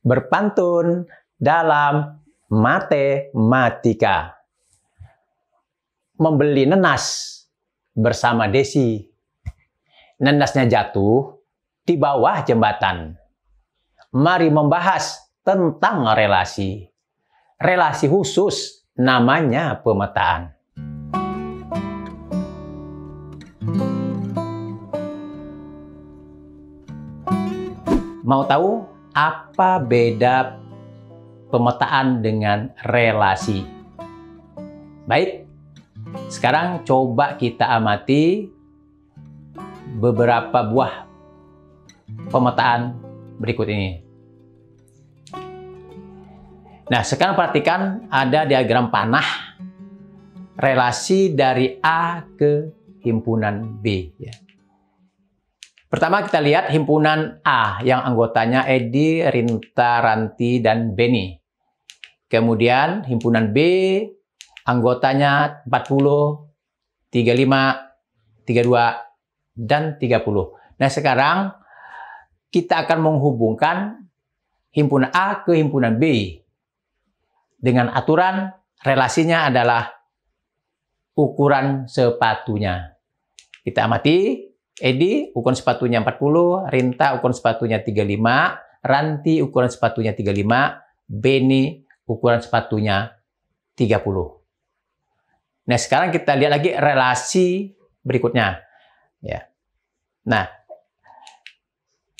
berpantun dalam matematika. Membeli nenas bersama Desi. Nenasnya jatuh di bawah jembatan. Mari membahas tentang relasi. Relasi khusus namanya pemetaan. Mau tahu apa beda pemetaan dengan relasi? Baik, sekarang coba kita amati beberapa buah pemetaan berikut ini. Nah, sekarang perhatikan ada diagram panah relasi dari A ke himpunan B. Ya. Pertama kita lihat himpunan A yang anggotanya Edi, Rinta, Ranti, dan Beni. Kemudian himpunan B anggotanya 40, 35, 32, dan 30. Nah sekarang kita akan menghubungkan himpunan A ke himpunan B. Dengan aturan relasinya adalah ukuran sepatunya. Kita amati. Edi ukuran sepatunya 40, Rinta ukuran sepatunya 35, Ranti ukuran sepatunya 35, Beni ukuran sepatunya 30. Nah, sekarang kita lihat lagi relasi berikutnya. Ya. Nah,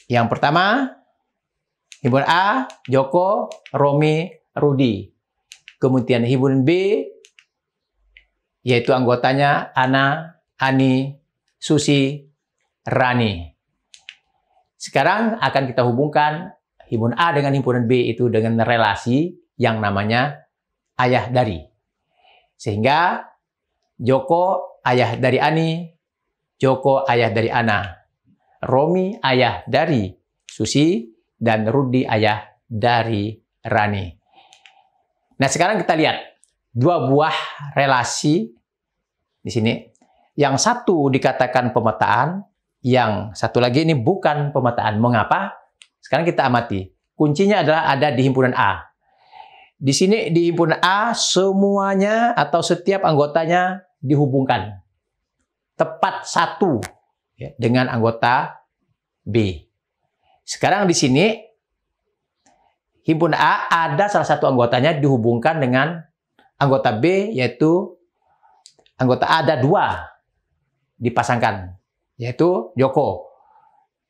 yang pertama himpunan A, Joko, Romi, Rudi. Kemudian himpunan B yaitu anggotanya Ana, Ani, Susi, Rani. Sekarang akan kita hubungkan himpunan A dengan himpunan B itu dengan relasi yang namanya ayah dari. Sehingga Joko ayah dari Ani, Joko ayah dari Ana, Romi ayah dari Susi, dan Rudi ayah dari Rani. Nah, sekarang kita lihat dua buah relasi di sini. Yang satu dikatakan pemetaan, yang satu lagi ini bukan pemetaan. Mengapa? Sekarang kita amati. Kuncinya adalah ada di himpunan A. Di sini di himpunan A semuanya atau setiap anggotanya dihubungkan. Tepat satu ya, dengan anggota B. Sekarang di sini himpunan A ada salah satu anggotanya dihubungkan dengan anggota B, yaitu anggota A ada dua dipasangkan. Yaitu Joko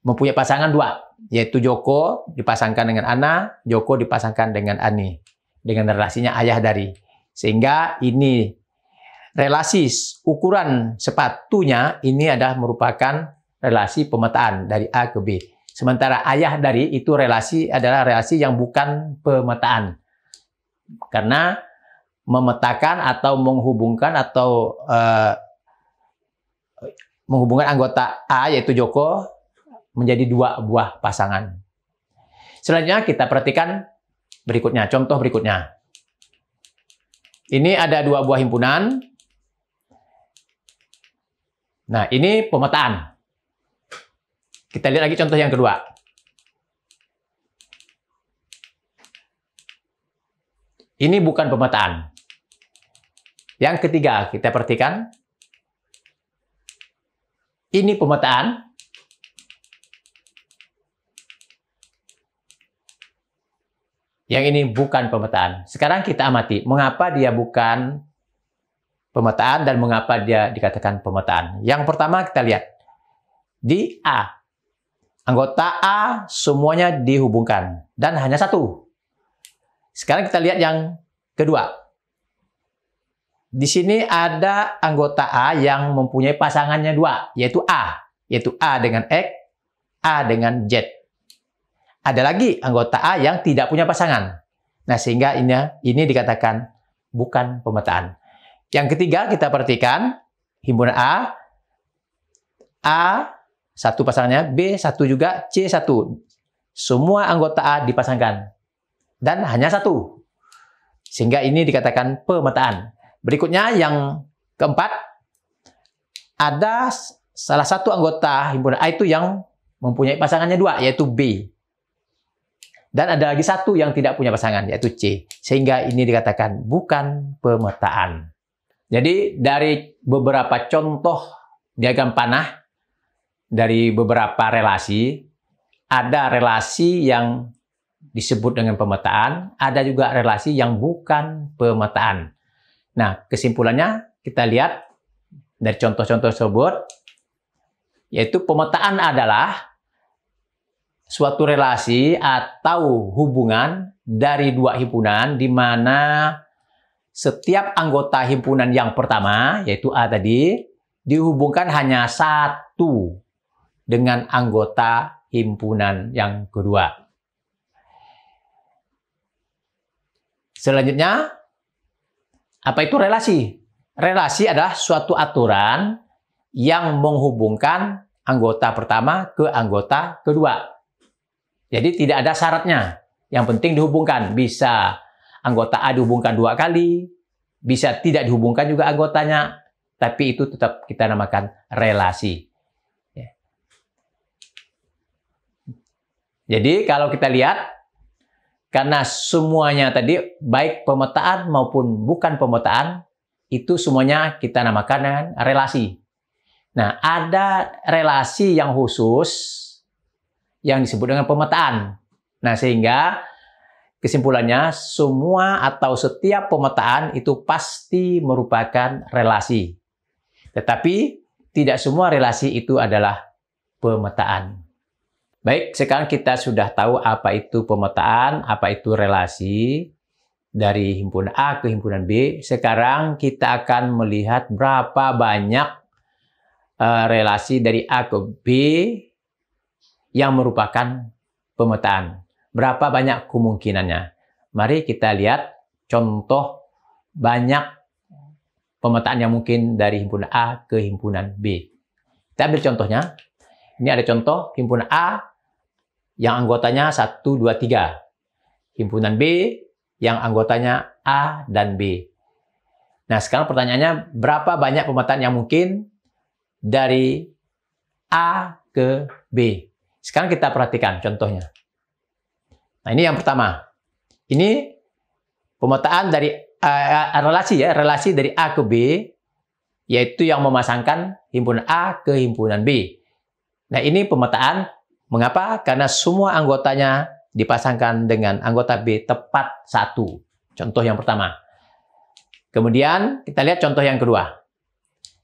mempunyai pasangan dua, yaitu Joko dipasangkan dengan Ana, Joko dipasangkan dengan Ani, dengan relasinya ayah dari. Sehingga ini relasi ukuran sepatunya ini adalah merupakan relasi pemetaan dari A ke B. Sementara ayah dari itu relasi adalah relasi yang bukan pemetaan. Karena memetakan atau menghubungkan atau menghubungkan anggota A yaitu Joko menjadi dua buah pasangan. Selanjutnya kita perhatikan berikutnya, contoh berikutnya. Ini ada dua buah himpunan. Nah, ini pemetaan. Kita lihat lagi contoh yang kedua. Ini bukan pemetaan. Yang ketiga, kita perhatikan. Ini pemetaan. Yang ini bukan pemetaan. Sekarang kita amati mengapa dia bukan pemetaan dan mengapa dia dikatakan pemetaan. Yang pertama kita lihat. Di A. Anggota A semuanya dihubungkan. Dan hanya satu. Sekarang kita lihat yang kedua. Di sini ada anggota A yang mempunyai pasangannya dua, yaitu A. Yaitu A dengan X, A dengan Z. Ada lagi anggota A yang tidak punya pasangan. Nah, sehingga ini dikatakan bukan pemetaan. Yang ketiga, kita perhatikan himpunan A satu pasangannya, B satu juga, C satu. Semua anggota A dipasangkan. Dan hanya satu. Sehingga ini dikatakan pemetaan. Berikutnya yang keempat, ada salah satu anggota himpunan A itu yang mempunyai pasangannya dua, yaitu B. Dan ada lagi satu yang tidak punya pasangan, yaitu C. Sehingga ini dikatakan bukan pemetaan. Jadi dari beberapa contoh diagram panah, dari beberapa relasi, ada relasi yang disebut dengan pemetaan, ada juga relasi yang bukan pemetaan. Nah, kesimpulannya kita lihat dari contoh-contoh tersebut, yaitu pemetaan adalah suatu relasi atau hubungan dari dua himpunan di mana setiap anggota himpunan yang pertama, yaitu A tadi, dihubungkan hanya satu dengan anggota himpunan yang kedua. Selanjutnya, apa itu relasi? Relasi adalah suatu aturan yang menghubungkan anggota pertama ke anggota kedua. Jadi tidak ada syaratnya. Yang penting dihubungkan. Bisa anggota A dihubungkan 2 kali, bisa tidak dihubungkan juga anggotanya, tapi itu tetap kita namakan relasi. Jadi kalau kita lihat, karena semuanya tadi, baik pemetaan maupun bukan pemetaan, itu semuanya kita namakan dengan relasi. Nah, ada relasi yang khusus yang disebut dengan pemetaan. Nah, sehingga kesimpulannya semua atau setiap pemetaan itu pasti merupakan relasi. Tetapi tidak semua relasi itu adalah pemetaan. Baik, sekarang kita sudah tahu apa itu pemetaan, apa itu relasi dari himpunan A ke himpunan B. Sekarang kita akan melihat berapa banyak relasi dari A ke B yang merupakan pemetaan. Berapa banyak kemungkinannya? Mari kita lihat contoh banyak pemetaan yang mungkin dari himpunan A ke himpunan B. Kita ambil contohnya. Ini ada contoh himpunan A yang anggotanya 1, 2, 3. Himpunan B yang anggotanya A dan B. Nah, sekarang pertanyaannya, berapa banyak pemetaan yang mungkin dari A ke B? Sekarang kita perhatikan contohnya. Nah, ini yang pertama. Ini pemetaan dari relasi dari A ke B, yaitu yang memasangkan himpunan A ke himpunan B. Nah, ini pemetaan. Mengapa? Karena semua anggotanya dipasangkan dengan anggota B tepat 1. Contoh yang pertama. Kemudian kita lihat contoh yang kedua.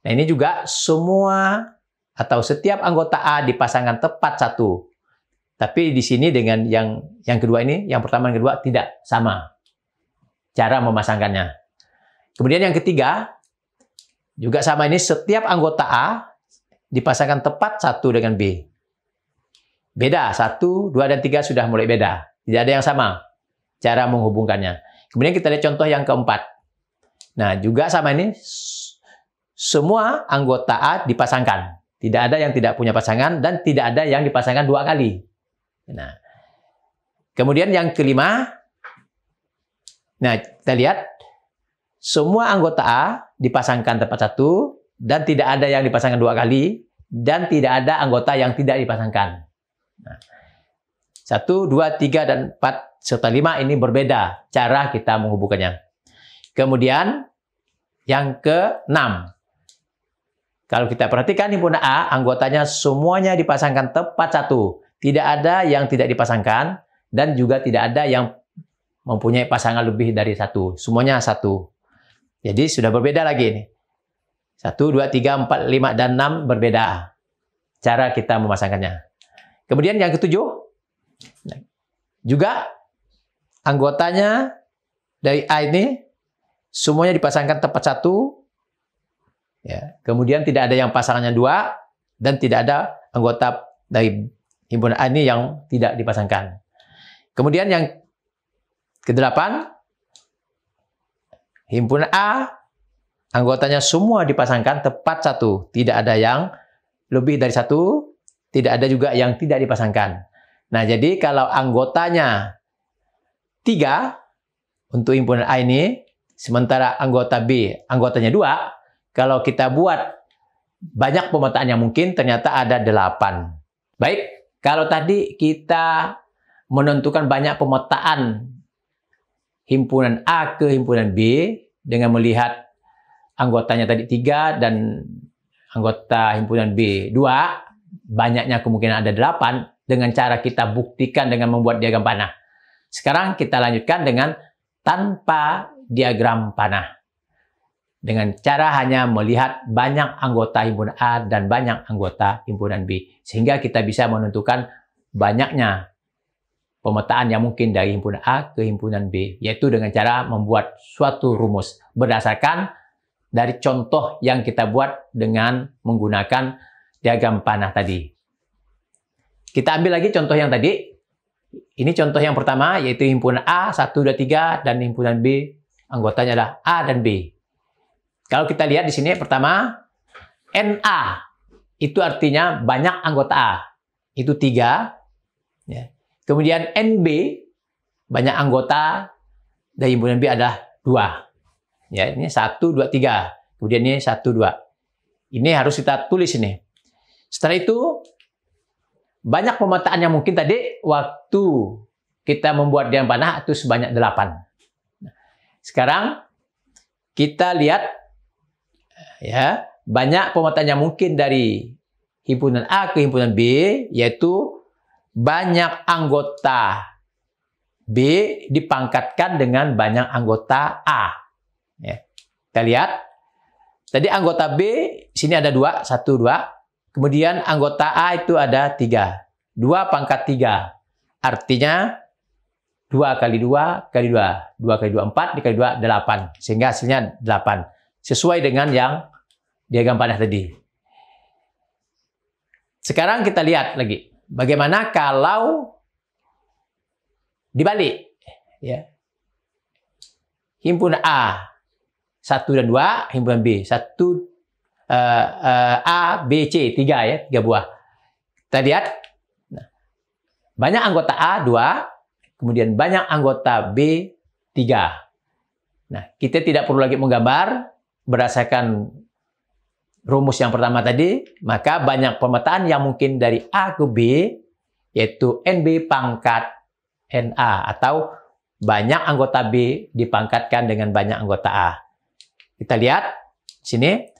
Nah, ini juga semua atau setiap anggota A dipasangkan tepat 1. Tapi di sini dengan yang kedua ini, yang pertama dan kedua tidak sama cara memasangkannya. Kemudian yang ketiga, juga sama ini, setiap anggota A dipasangkan tepat 1 dengan B. Beda, 1, 2, dan 3 sudah mulai beda. Tidak ada yang sama cara menghubungkannya. Kemudian kita lihat contoh yang keempat. Nah, juga sama ini, semua anggota A dipasangkan. Tidak ada yang tidak punya pasangan dan tidak ada yang dipasangkan 2 kali. Nah, kemudian yang kelima, nah kita lihat, semua anggota A dipasangkan tepat 1 dan tidak ada yang dipasangkan 2 kali dan tidak ada anggota yang tidak dipasangkan. Nah, 1, 2, 3, dan 4, serta 5 ini berbeda cara kita menghubungkannya. Kemudian yang ke-6. Kalau kita perhatikan himpunan A, anggotanya semuanya dipasangkan tepat 1. Tidak ada yang tidak dipasangkan dan juga tidak ada yang mempunyai pasangan lebih dari 1. Semuanya 1. Jadi sudah berbeda lagi ini. 1, 2, 3, 4, 5, dan 6 berbeda cara kita memasangkannya. Kemudian yang ke-7, juga anggotanya dari A ini semuanya dipasangkan tepat 1. Ya. Kemudian tidak ada yang pasangannya 2 dan tidak ada anggota dari himpunan A ini yang tidak dipasangkan. Kemudian yang ke-8, himpunan A anggotanya semua dipasangkan tepat 1. Tidak ada yang lebih dari 1. Tidak ada juga yang tidak dipasangkan. Nah, jadi kalau anggotanya 3 untuk himpunan A ini, sementara anggota B anggotanya 2, kalau kita buat banyak pemetaan yang mungkin, ternyata ada 8. Baik, kalau tadi kita menentukan banyak pemetaan himpunan A ke himpunan B dengan melihat anggotanya tadi 3 dan anggota himpunan B 2, banyaknya kemungkinan ada 8 dengan cara kita buktikan dengan membuat diagram panah. Sekarang kita lanjutkan dengan tanpa diagram panah. Dengan cara hanya melihat banyak anggota himpunan A dan banyak anggota himpunan B. Sehingga kita bisa menentukan banyaknya pemetaan yang mungkin dari himpunan A ke himpunan B. Yaitu dengan cara membuat suatu rumus berdasarkan dari contoh yang kita buat dengan menggunakan diagram panah tadi. Kita ambil lagi contoh yang tadi. Ini contoh yang pertama, yaitu himpunan A, 1, 2, 3, dan himpunan B, anggotanya adalah A dan B. Kalau kita lihat di sini, pertama, NA, itu artinya banyak anggota A. Itu 3. Ya. Kemudian NB, banyak anggota dari himpunan B adalah 2. Ya, ini 1, 2, 3. Kemudian ini 1, 2. Ini harus kita tulis ini. Setelah itu, banyak pemetaan yang mungkin tadi waktu kita membuat diagram panah itu sebanyak 8. Sekarang kita lihat ya, banyak pemetaan yang mungkin dari himpunan A ke himpunan B, yaitu banyak anggota B dipangkatkan dengan banyak anggota A. Ya. Kita lihat, tadi anggota B sini ada 2, 1, 2. Kemudian anggota A itu ada 3. 2 pangkat 3. Artinya 2 kali 2 kali 2. 2 kali 2, 4. Dikali 2, 8. Sehingga hasilnya 8. Sesuai dengan yang diagram panah tadi. Sekarang kita lihat lagi. Bagaimana kalau dibalik. Ya. Himpunan A 1 dan 2. Himpunan B 1, A, B, C, 3 ya, 3 buah. Kita lihat, nah, banyak anggota A 2, kemudian banyak anggota B 3. Nah, kita tidak perlu lagi menggambar berdasarkan rumus yang pertama tadi, maka banyak pemetaan yang mungkin dari A ke B, yaitu NB pangkat NA, atau banyak anggota B dipangkatkan dengan banyak anggota A. Kita lihat sini.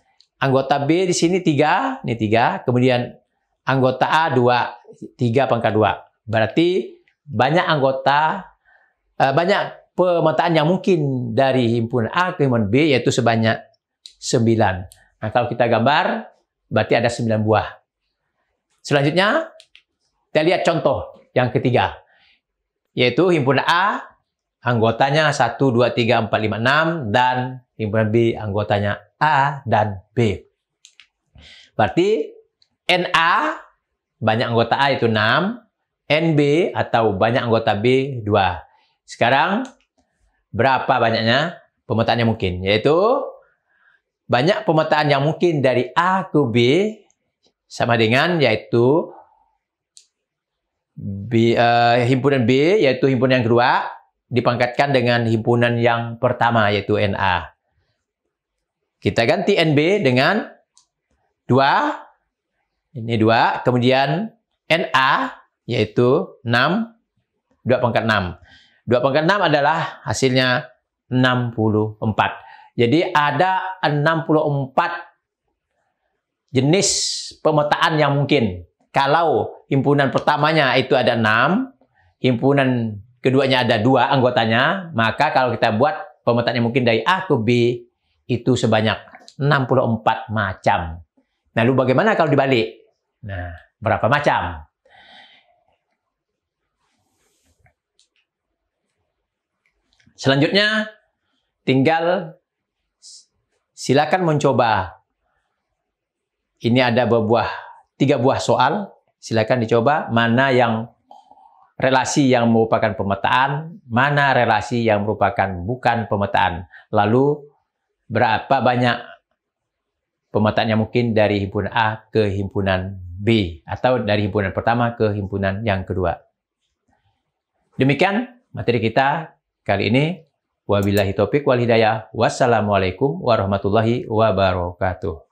Anggota B di sini 3, ini 3. Kemudian anggota A 2, 3 pangkat 2. Berarti banyak anggota, banyak pemetaan yang mungkin dari himpunan A ke himpunan B, yaitu sebanyak 9. Nah, kalau kita gambar, berarti ada 9 buah. Selanjutnya, kita lihat contoh yang ketiga. Yaitu himpunan A, anggotanya 1, 2, 3, 4, 5, 6. Dan himpunan B, anggotanya A dan B. Berarti NA, banyak anggota A itu 6. NB atau banyak anggota B 2. Sekarang, berapa banyaknya pemetaan yang mungkin? Yaitu, banyak pemetaan yang mungkin dari A ke B sama dengan yaitu himpunan B, yaitu himpunan yang kedua, dipangkatkan dengan himpunan yang pertama, yaitu NA. Kita ganti NB dengan 2. Ini 2. Kemudian NA, yaitu 6. 2 pangkat 6. 2 pangkat 6 adalah hasilnya 64. Jadi ada 64 jenis pemetaan yang mungkin. Kalau himpunan pertamanya itu ada 6, himpunan keduanya ada 2 anggotanya, maka kalau kita buat pemetaan yang mungkin dari A ke B, itu sebanyak 64 macam. Nah, lalu bagaimana kalau dibalik? Nah, berapa macam? Selanjutnya, tinggal silakan mencoba. Ini ada 3 buah soal. Silakan dicoba mana yang relasi yang merupakan pemetaan, mana relasi yang merupakan bukan pemetaan. Lalu, berapa banyak pemetaan yang mungkin dari himpunan A ke himpunan B, atau dari himpunan pertama ke himpunan yang kedua. Demikian materi kita kali ini. Wabillahi taufik wal hidayah. Wassalamualaikum warahmatullahi wabarakatuh.